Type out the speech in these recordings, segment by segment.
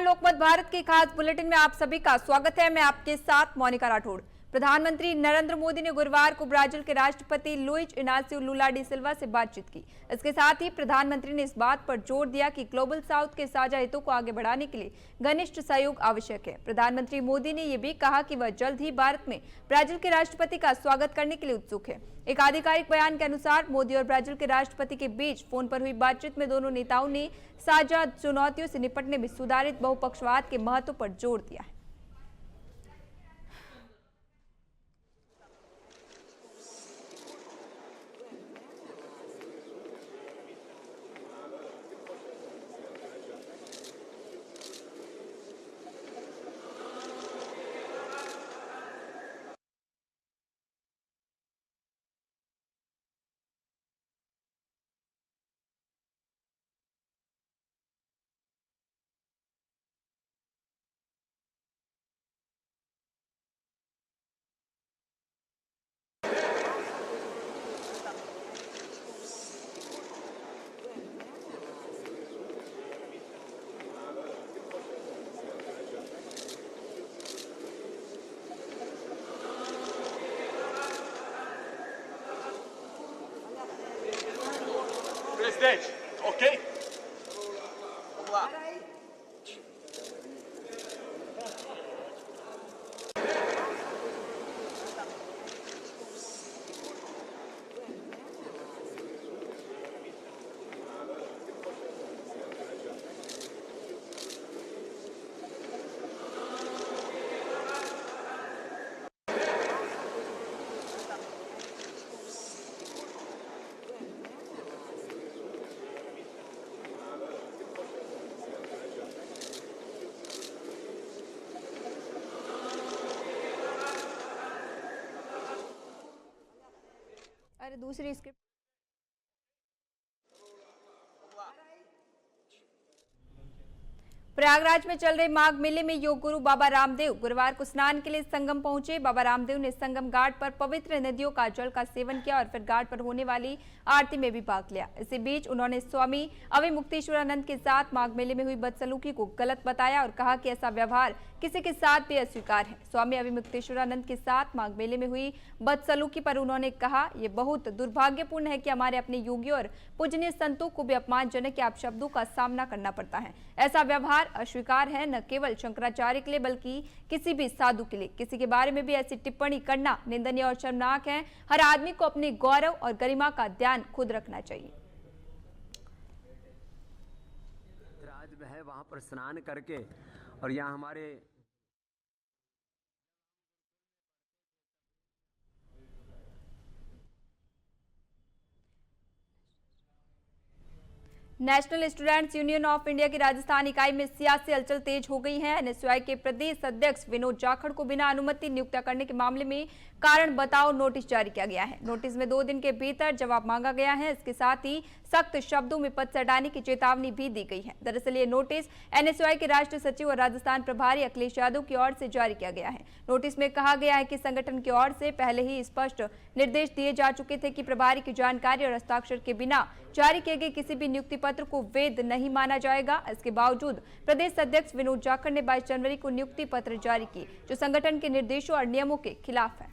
नमस्कार, लोकमत भारत के खास बुलेटिन में आप सभी का स्वागत है। मैं आपके साथ मोनिका राठौड़। प्रधानमंत्री नरेंद्र मोदी ने गुरुवार को ब्राजील के राष्ट्रपति लुइज इनासियो लुला डी सिल्वा से बातचीत की। इसके साथ ही प्रधानमंत्री ने इस बात पर जोर दिया कि ग्लोबल साउथ के साझा हितों को आगे बढ़ाने के लिए घनिष्ठ सहयोग आवश्यक है। प्रधानमंत्री मोदी ने यह भी कहा कि वह जल्द ही भारत में ब्राजील के राष्ट्रपति का स्वागत करने के लिए उत्सुक है। एक आधिकारिक बयान के अनुसार मोदी और ब्राजील के राष्ट्रपति के बीच फोन पर हुई बातचीत में दोनों नेताओं ने साझा चुनौतियों से निपटने में सुधारित बहुपक्षवाद के महत्व पर जोर दिया है। Presidente, ok? Vamos lá. अरे दूसरी स्क्रिप्ट। प्रयागराज में चल रहे माघ मेले में योग गुरु बाबा रामदेव गुरुवार को स्नान के लिए संगम पहुंचे। बाबा रामदेव ने संगम घाट पर पवित्र नदियों का जल का सेवन किया और फिर घाट पर होने वाली आरती में भी भाग लिया। इसी बीच उन्होंने स्वामी अविमुक्तेश्वरानंद के साथ माघ मेले में हुई बदसलूकी को गलत बताया और कहा कि ऐसा व्यवहार किसी के साथ भी अस्वीकार है। स्वामी अविमुक्तेश्वरानंद के साथ माघ मेले में हुई बदसलूकी पर उन्होंने कहा, यह बहुत दुर्भाग्यपूर्ण है कि हमारे अपने योगियों और पूजनीय संतों को भी अपमानजनक या अपशब्दों का सामना करना पड़ता है। ऐसा व्यवहार अस्वीकार है, न केवल शंकराचार्य के लिए बल्कि किसी भी साधु के लिए। किसी के बारे में भी ऐसी टिप्पणी करना निंदनीय और शर्मनाक है। हर आदमी को अपने गौरव और गरिमा का ध्यान खुद रखना चाहिए। राज है वहां पर स्नान करके और यहाँ हमारे national students union of India की राजस्थान इकाई में सियासी हलचल तेज हो गई है। एनएसयूआई के प्रदेश अध्यक्ष विनोद जाखड़ को बिना अनुमति नियुक्त करने के मामले में कारण बताओ नोटिस जारी किया गया है। नोटिस में 2 दिन के भीतर जवाब मांगा गया है। इसके साथ ही सख्त शब्दों में पद से हटाने की चेतावनी भी दी गई है। दरअसल ये नोटिस एनएसयूआई के राष्ट्रीय सचिव और राजस्थान प्रभारी अखिलेश यादव की ओर से जारी किया गया है। नोटिस में कहा गया है कि संगठन की ओर से पहले ही स्पष्ट निर्देश दिए जा चुके थे कि प्रभारी की जानकारी और हस्ताक्षर के बिना जारी किए गए किसी भी नियुक्ति पत्र को वैध नहीं माना जाएगा। इसके बावजूद प्रदेश अध्यक्ष विनोद जाखड़ ने 22 जनवरी को नियुक्ति पत्र जारी किए, जो संगठन के निर्देशों और नियमों के खिलाफ है।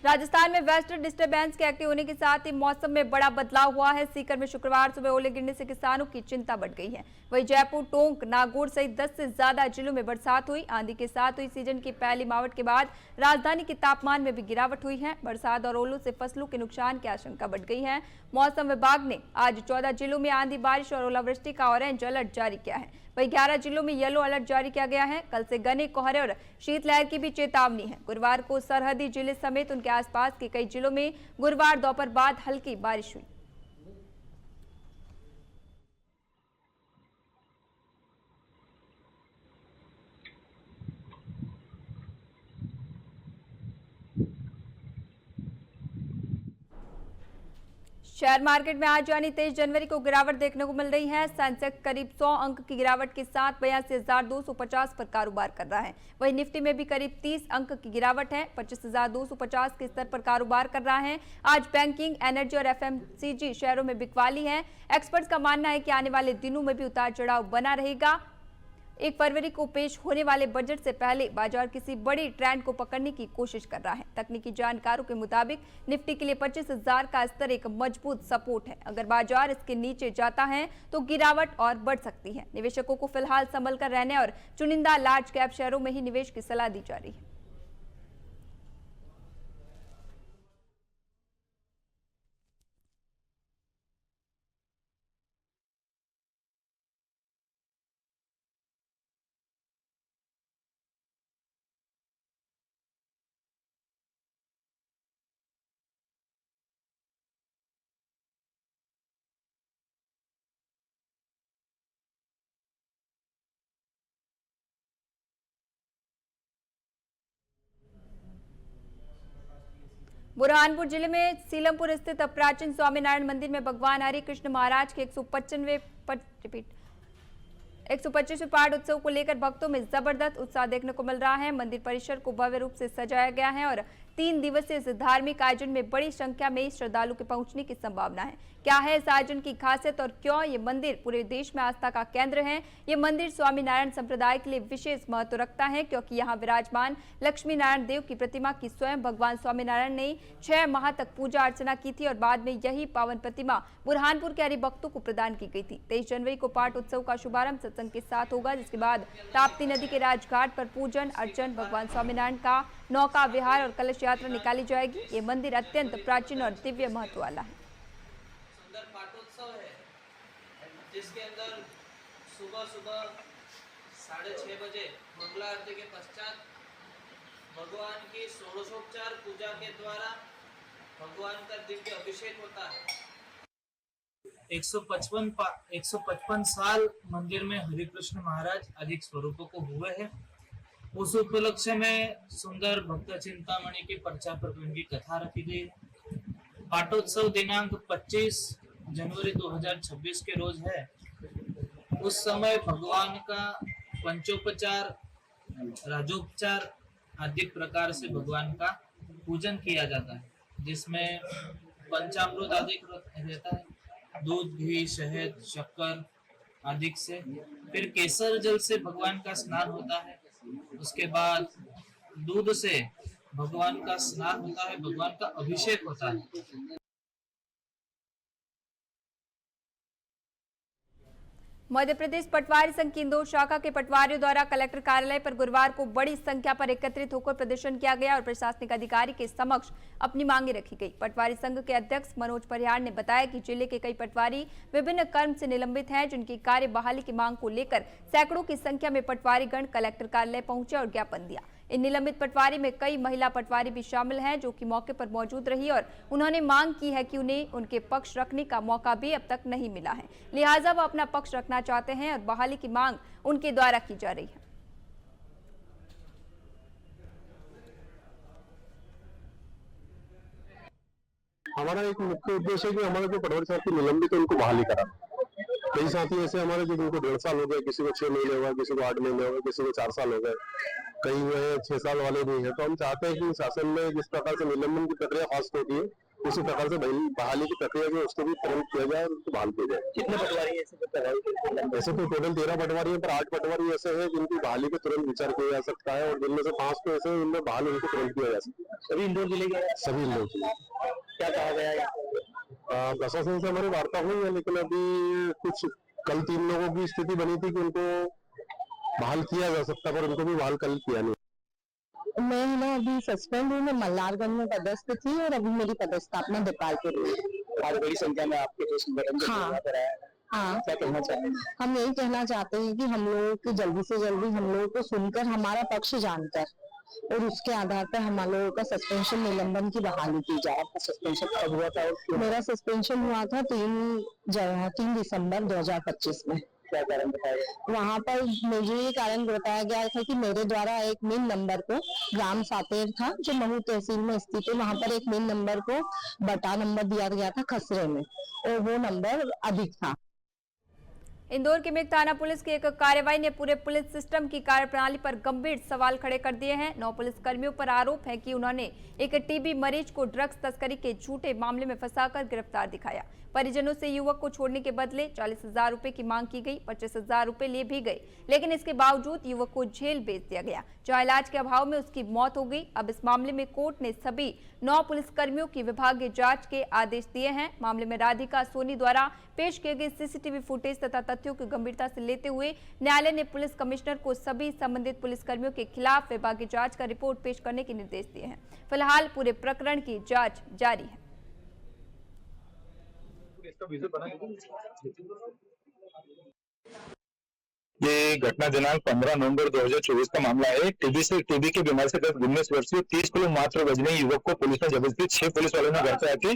राजस्थान में वेस्टर्न डिस्टर्बेंस के एक्टिव होने के साथ ही मौसम में बड़ा बदलाव हुआ है। सीकर में शुक्रवार सुबह ओले गिरने से किसानों की चिंता बढ़ गई है। वहीं जयपुर, टोंक, नागौर सहित 10 से ज्यादा जिलों में बरसात हुई। आंधी के साथ हुई सीजन की पहली मावट के बाद राजधानी के तापमान में भी गिरावट हुई है। बरसात और ओलों से फसलों के नुकसान की आशंका बढ़ गई है। मौसम विभाग ने आज 14 जिलों में आंधी, बारिश और ओलावृष्टि का ऑरेंज अलर्ट जारी किया है। वहीं 11 जिलों में येलो अलर्ट जारी किया गया है। कल से घने कोहरे और शीतलहर की भी चेतावनी है। गुरुवार को सरहदी जिले समेत उनके आसपास के कई जिलों में गुरुवार दोपहर बाद हल्की बारिश हुई। शेयर मार्केट में आज यानी 23 जनवरी को गिरावट देखने को मिल रही है। सेंसेक्स करीब 100 अंक की गिरावट के साथ 82,250 पर कारोबार कर रहा है। वहीं निफ्टी में भी करीब 30 अंक की गिरावट है, 25,250 के स्तर पर कारोबार कर रहा है। आज बैंकिंग, एनर्जी और एफएमसीजी शेयरों में बिकवाली है। एक्सपर्ट्स का मानना है कि आने वाले दिनों में भी उतार चढ़ाव बना रहेगा। 1 फरवरी को पेश होने वाले बजट से पहले बाजार किसी बड़ी ट्रेंड को पकड़ने की कोशिश कर रहा है। तकनीकी जानकारों के मुताबिक निफ्टी के लिए 25,000 का स्तर एक मजबूत सपोर्ट है। अगर बाजार इसके नीचे जाता है तो गिरावट और बढ़ सकती है। निवेशकों को फिलहाल संभल कर रहने और चुनिंदा लार्ज कैप शेयरों में ही निवेश की सलाह दी जा रही है। बुरहानपुर जिले में सीलमपुर स्थित प्राचीन स्वामीनारायण मंदिर में भगवान हरि कृष्ण महाराज के 125वें पाठ उत्सव को लेकर भक्तों में जबरदस्त उत्साह देखने को मिल रहा है। मंदिर परिसर को भव्य रूप से सजाया गया है और 3 दिवसीय इस धार्मिक आयोजन में बड़ी संख्या में श्रद्धालु के पहुंचने की संभावना है। क्या है इस आयोजन की खासियत और क्यों ये मंदिर पूरे देश में आस्था का केंद्र है? ये मंदिर स्वामीनारायण संप्रदाय के लिए विशेष महत्व रखता है क्योंकि यहाँ विराजमान लक्ष्मी नारायण देव की प्रतिमा की स्वयं भगवान स्वामीनारायण ने 6 माह तक पूजा अर्चना की थी और बाद में यही पावन प्रतिमा बुरहानपुर के हरिभक्तों को प्रदान की गई थी। 23 जनवरी को पाठ उत्सव का शुभारंभ सत्संग के साथ होगा, जिसके बाद ताप्ती नदी के राजघाट पर पूजन अर्चन, भगवान स्वामीनारायण का नौका विहार और कलश यात्रा निकाली जाएगी। ये मंदिर अत्यंत प्राचीन और दिव्य महत्व वाला है। सुंदर पाठोत्सव है जिसके अंदर सुबह 6:30 बजे मंगला आरती के पश्चात भगवान की षोडशोपचार पूजा के द्वारा भगवान का दिव्य अभिषेक होता है। 155 साल मंदिर में हरिकृष्ण महाराज अधिक स्वरूपों को हुए हैं। उस उपलक्ष्य में सुंदर भक्त चिंतामणि की पर्चा प्रकरण की कथा रखी गई है। पाठोत्सव दिनांक 25 जनवरी 2026 के रोज है। उस समय भगवान का पंचोपचार, राजोपचार आदि प्रकार से भगवान का पूजन किया जाता है, जिसमें पंचामृत आदि रहता है, दूध, घी, शहद, शक्कर आदि से। फिर केसर जल से भगवान का स्नान होता है। उसके बाद दूध से भगवान का स्नान होता है, भगवान का अभिषेक होता है। मध्य प्रदेश पटवारी संघ की इंदौर शाखा के पटवारियों द्वारा कलेक्टर कार्यालय पर गुरुवार को बड़ी संख्या पर एकत्रित होकर प्रदर्शन किया गया और प्रशासनिक अधिकारी के समक्ष अपनी मांगे रखी गई। पटवारी संघ के अध्यक्ष मनोज परिहार ने बताया कि जिले के कई पटवारी विभिन्न कर्म से निलंबित हैं, जिनकी कार्य बहाली की मांग को लेकर सैकड़ों की संख्या में पटवारीगण कलेक्टर कार्यालय पहुंचे और ज्ञापन दिया। इन निलंबित पटवारी में कई महिला पटवारी भी शामिल हैं, जो कि मौके पर मौजूद रही और उन्होंने मांग की है कि उन्हें उनके पक्ष रखने का मौका भी अब तक नहीं मिला है, लिहाजा वो अपना पक्ष रखना चाहते हैं और बहाली की मांग उनके द्वारा की जा रही है। हमारा एक मुख्य उद्देश्य है कि हमारे जो पटवारी साहब की निलंबित है उनको बहाली कराना। कई साथी ऐसे हमारे जो जिनको 1.5 साल हो गए, किसी को 6 महीने हो गए, किसी को 8 महीने हो गए, किसी को 4 साल हो गए, कई वह 6 साल वाले भी हैं। तो हम चाहते हैं कि शासन में जिस प्रकार से निलंबन की प्रक्रिया फास्ट होती है, उसी प्रकार से बहाली की प्रक्रिया जो उसको भी तुरंत किया जाए और उसको बहाल किया जाए। कितने पटवारी ऐसे तो टोटल 13 पटवारी है, पर 8 पटवारी ऐसे हैं जिनकी बहाली पे तुरंत विचार किया जा सकता है और जिनमें से 5 तो ऐसे हैं जिनमें बहाल उनको तुरंत किया जा सकता है। सभी इंदौर जिले के सभी लोग क्या कहा गया है? प्रशासन से हमारी वार्ता हुई है, लेकिन अभी कुछ कल 3 लोगों की स्थिति बनी थी कि उनको बहाल किया जा सकता, पर उनको भी बहाल कल किया नहीं। मैं ना अभी सस्पेंड हूँ। मैं मल्लारगंज में पदस्थ थी और अभी मेरी पदस्थापना देपालपुर हुई। आज बड़ी संख्या में आपके जो संगठन हाँ। हाँ, क्या कहना चाहेंगे? हम यही कहना चाहते हैं कि हम लोगों को जल्दी से जल्दी हम लोगों को सुनकर, हमारा पक्ष जानकर और उसके आधार पर हम लोगों का सस्पेंशन, निलंबन की बहाली की जाए। सस्पेंशन कब हुआ था और क्यों? मेरा सस्पेंशन हुआ था 3 दिसंबर 2025 में। क्या कारण बताया गया? वहाँ पर मुझे ये कारण बताया गया था कि मेरे द्वारा एक मेन नंबर को, ग्राम सातेर था जो महू तहसील में स्थित है, वहाँ पर एक मेन नंबर को बटा नंबर दिया गया था खसरे में, और वो नंबर अधिक था। इंदौर के मेघ थाना पुलिस की एक कार्रवाई ने पूरे पुलिस सिस्टम की कार्यप्रणाली पर गंभीर सवाल खड़े कर दिए हैं। 9 पुलिस कर्मियों पर आरोप है कि उन्होंने एक टीबी मरीज को ड्रग्स तस्करी के झूठे मामले में फंसाकर गिरफ्तार दिखाया। परिजनों से युवक को छोड़ने के बदले 40,000 रुपए की मांग की गई। 25,000 रुपए लिए भी गए, लेकिन इसके बावजूद युवक को जेल भेज दिया गया, जहां इलाज के अभाव में उसकी मौत हो गई। अब इस मामले में कोर्ट ने सभी 9 पुलिसकर्मियों की विभागीय जांच के आदेश दिए हैं। मामले में राधिका सोनी द्वारा पेश किए गए सीसीटीवी फुटेज तथा तथ्यों की गंभीरता से लेते हुए न्यायालय ने पुलिस कमिश्नर को सभी संबंधित पुलिसकर्मियों के खिलाफ विभागीय जांच का रिपोर्ट पेश करने के निर्देश दिए हैं। फिलहाल पूरे प्रकरण की जांच जारी है। ये घटना दिनांक 15 नवंबर 2024 का मामला है। टीबी की बीमारी से 19 वर्षीय 30 किलो मात्र वजनी युवक को पुलिस ने जबरदस्ती 6 पुलिस वालों ने घर से आके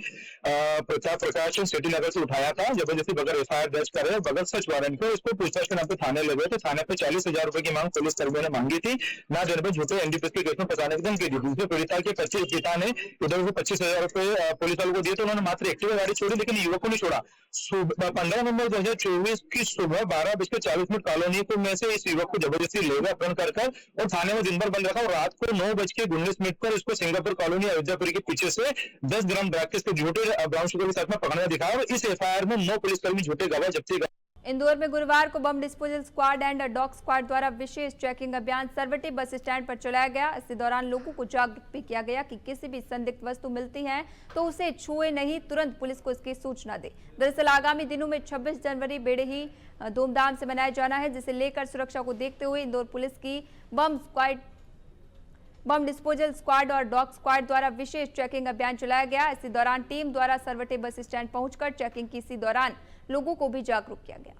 प्रताप प्रकाश सिटी नगर से उठाया था। जबरदस्ती बगैर एफआईआर दर्ज करे, बगैर सर्च वारंट पे इसको पूछताछ के नाम पे थाने ले गए थे। थाने पे 40,000 रुपए की मांग पुलिस कर्मियों ने मांगी थी। ना देने पर झूठे एनडीपीएस के केस में फंसाने की धमकी दी। दूसरे पीड़िता के पिता ने उधर से 25,000 रुपए पुलिस वालों को दिए, तो उन्होंने मात्र एक्टिवा गाड़ी छोड़ी, लेकिन युवक को नहीं छोड़ा। 15 नवंबर 2024 की सुबह 12:40 कॉलोनी में से इस युवक को जबरदस्ती ले गए अपहरण कर और थाने में दिन भर बंद रखा और रात को 9:19 पर इसको सिंगापुर कॉलोनी अयोध्यापुरी के पीछे से 10 ग्राम ड्रग्स के झूठे ब्राउन शुगर के साथ में पकड़ना दिखाया और इस एफआईआर में 9 पुलिसकर्मी झूठे गवाह जब्ती। इंदौर में गुरुवार को bomb disposal squad and dog squad द्वारा विशेष चेकिंग अभियान सरवटी बस स्टैंड पर चलाया गया। इस दौरान लोगों को जागरूक भी किया गया कि किसी भी संदिग्ध वस्तु मिलती है तो उसे छुए नहीं, तुरंत पुलिस को इसकी सूचना दे। दरअसल आगामी दिनों में 26 जनवरी बेड़े ही धूमधाम से मनाया जाना है, जिसे लेकर सुरक्षा को देखते हुए इंदौर पुलिस की बम डिस्पोजल स्क्वाड और डॉग स्क्वाड द्वारा विशेष चेकिंग अभियान चलाया गया। इसी दौरान टीम द्वारा सरवटे बस स्टैंड पहुंचकर चेकिंग की। इसी दौरान लोगों को भी जागरूक किया गया।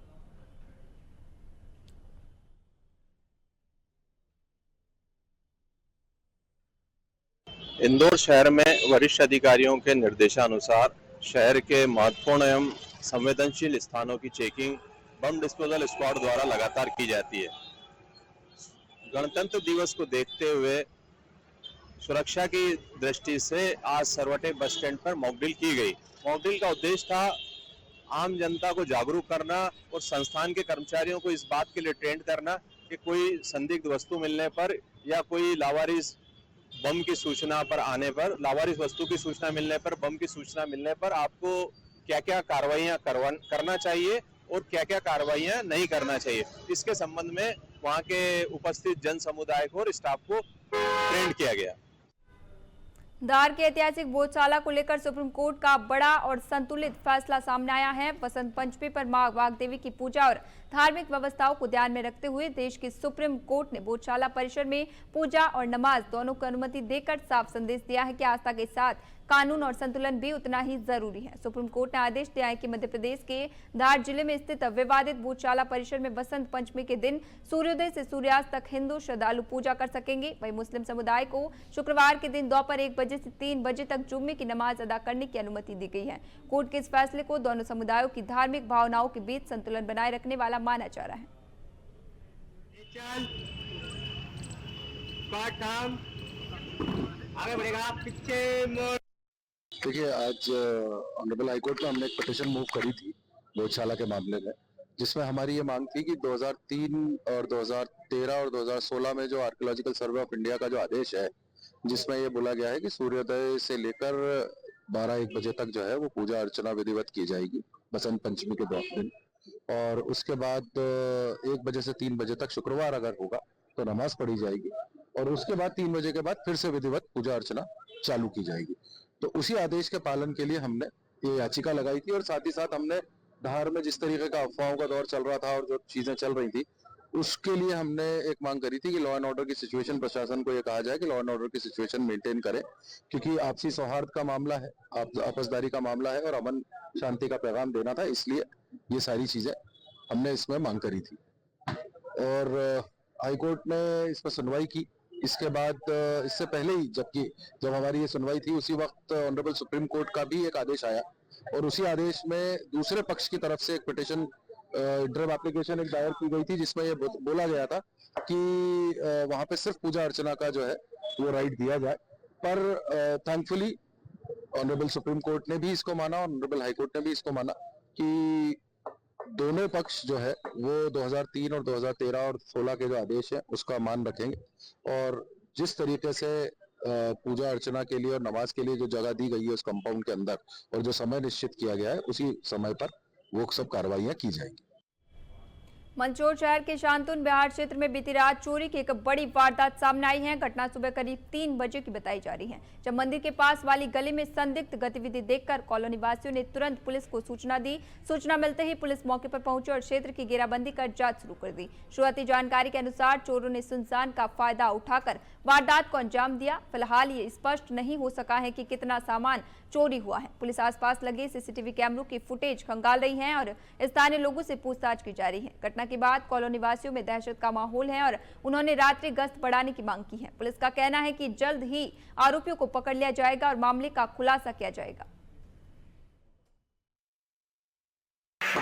इंदौर शहर में वरिष्ठ अधिकारियों के निर्देशानुसार शहर के महत्वपूर्ण एवं संवेदनशील स्थानों की चेकिंग बम डिस्पोजल स्क्वाड द्वारा लगातार की जाती है। गणतंत्र दिवस को देखते हुए सुरक्षा की दृष्टि से आज सरवटे बस स्टैंड पर मॉकड्रिल की गई। मॉकड्रिल का उद्देश्य था आम जनता को जागरूक करना और संस्थान के कर्मचारियों को इस बात के लिए ट्रेंड करना कि कोई संदिग्ध वस्तु मिलने पर या कोई लावारिस बम की सूचना पर आने पर, लावारिस वस्तु की सूचना मिलने पर, बम की सूचना मिलने पर आपको क्या क्या कार्रवाइयां करना चाहिए और क्या क्या कार्रवाइयां नहीं करना चाहिए, इसके संबंध में वहां के उपस्थित जन समुदाय को और स्टाफ को ट्रेंड किया गया। धार के ऐतिहासिक बोधशाला को लेकर सुप्रीम कोर्ट का बड़ा और संतुलित फैसला सामने आया है। वसंत पंचमी पर मां वाग्देवी की पूजा और धार्मिक व्यवस्थाओं को ध्यान में रखते हुए देश की सुप्रीम कोर्ट ने बोधशाला परिसर में पूजा और नमाज दोनों को अनुमति देकर साफ संदेश दिया है कि आस्था के साथ कानून और संतुलन भी उतना ही जरूरी है। सुप्रीम कोर्ट ने आदेश दिया है कि मध्य प्रदेश के धार जिले में स्थित विवादित बोधशाला परिसर में वसंत पंचमी के दिन सूर्योदय से सूर्यास्त तक हिंदू श्रद्धालु पूजा कर सकेंगे। वहीं मुस्लिम समुदाय को शुक्रवार के दिन दोपहर 1 बजे से 3 बजे तक जुम्मे की नमाज अदा करने की अनुमति दी गई है। कोर्ट के इस फैसले को दोनों समुदायों की धार्मिक भावनाओं के बीच संतुलन बनाए रखने वाला माना जा रहा है। आगे बढ़ेगा, पीछे देखिए, आज ऑनरेबल हाईकोर्ट में हमने एक पिटीशन मूव करी थी बोधशाला के मामले में, जिसमें हमारी ये मांग थी कि 2003 और 2013 और 2016 में जो आर्कियोलॉजिकल सर्वे ऑफ इंडिया का जो आदेश है, जिसमें ये बोला गया है कि सूर्योदय से लेकर 12-1 बजे तक जो है वो पूजा अर्चना विधिवत की जाएगी बसंत पंचमी के दिन, और उसके बाद 1 बजे से 3 बजे तक शुक्रवार अगर होगा तो नमाज पढ़ी जाएगी और उसके बाद 3 बजे के बाद फिर से विधिवत पूजा अर्चना चालू की जाएगी। तो उसी आदेश के पालन के लिए हमने ये याचिका लगाई थी और साथ ही साथ हमने धार में जिस तरीके का अफवाहों का दौर चल रहा था और जो चीजें चल रही थी उसके लिए हमने एक मांग करी थी कि लॉ एंड ऑर्डर की सिचुएशन, प्रशासन को ये कहा जाए कि लॉ एंड ऑर्डर की सिचुएशन मेंटेन करें, क्योंकि आपसी सौहार्द का मामला है, आपसदारी का मामला है और अमन शांति का पैगाम देना था, इसलिए ये सारी चीजें हमने इसमें मांग करी थी। और हाईकोर्ट ने इस पर सुनवाई की। इसके बाद इससे पहले ही जब हमारी ये सुनवाई थी उसी वक्त ऑनरेबल सुप्रीम कोर्ट का भी एक आदेश आया और उसी आदेश में दूसरे पक्ष की तरफ से एक पिटीशन इंटरव्यू एप्लीकेशन एक दायर की गई थी जिसमें ये बोला गया था कि वहां पे सिर्फ पूजा अर्चना का जो है वो राइट दिया जाए, पर थैंकफुली ऑनरेबल सुप्रीम कोर्ट ने भी इसको माना, ऑनरेबल हाई कोर्ट ने भी इसको माना कि दोनों पक्ष जो है वो 2003 और 2013 और 16 के जो आदेश है उसका मान रखेंगे, और जिस तरीके से पूजा अर्चना के लिए और नमाज के लिए जो जगह दी गई है उस कंपाउंड के अंदर और जो समय निश्चित किया गया है उसी समय पर वो सब कार्रवाइयां की जाएंगी। मंदसौर शहर के शांतुन बिहार क्षेत्र में बीती रात चोरी की एक बड़ी वारदात सामने आई है। घटना सुबह करीब 3 बजे की बताई जा रही है, जब मंदिर के पास वाली गली में संदिग्ध गतिविधि देखकर कॉलोनी वासियों ने तुरंत पुलिस को सूचना दी। सूचना मिलते ही पुलिस मौके पर पहुंची और क्षेत्र की घेराबंदी कर जांच शुरू कर दी। शुरुआती जानकारी के अनुसार चोरों ने सुनसान का फायदा उठाकर वारदात को अंजाम दिया। फिलहाल ये स्पष्ट नहीं हो सका है कि कितना सामान चोरी हुआ है। पुलिस आसपास लगे सीसीटीवी कैमरों की फुटेज खंगाल रही है और स्थानीय लोगों से पूछताछ की जा रही है। घटना के बाद कॉलोनी वासियों में दहशत का माहौल है और उन्होंने रात्रि गश्त बढ़ाने की मांग की है। पुलिस का कहना है कि जल्द ही आरोपियों को पकड़ लिया जाएगा और मामले का खुलासा किया जाएगा।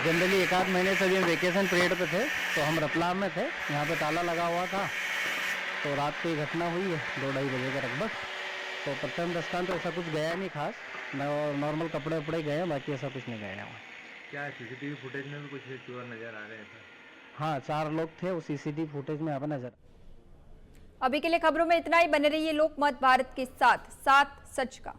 जनरली 1 महीने से हम वेकेशन पीरियड पे थे, तो हम रतलाम में थे, यहाँ पे ताला लगा हुआ था, तो रात को ये घटना हुई है 2-2:30 बजे के लगभग। तो प्रथम दृष्टांत तो ऐसा कुछ गया नहीं खास, नॉर्मल कपड़े उपड़े गए, बाकी ऐसा कुछ नहीं गया वहाँ। क्या सीसीटीवी फुटेज में भी कुछ चोर नजर आ रहे थे? हाँ, 4 लोग थे, वो सीसीटीवी फुटेज में यहाँ पर नजर। अभी के लिए खबरों में इतना ही। बने रहिए लोकमत भारत के साथ सच का।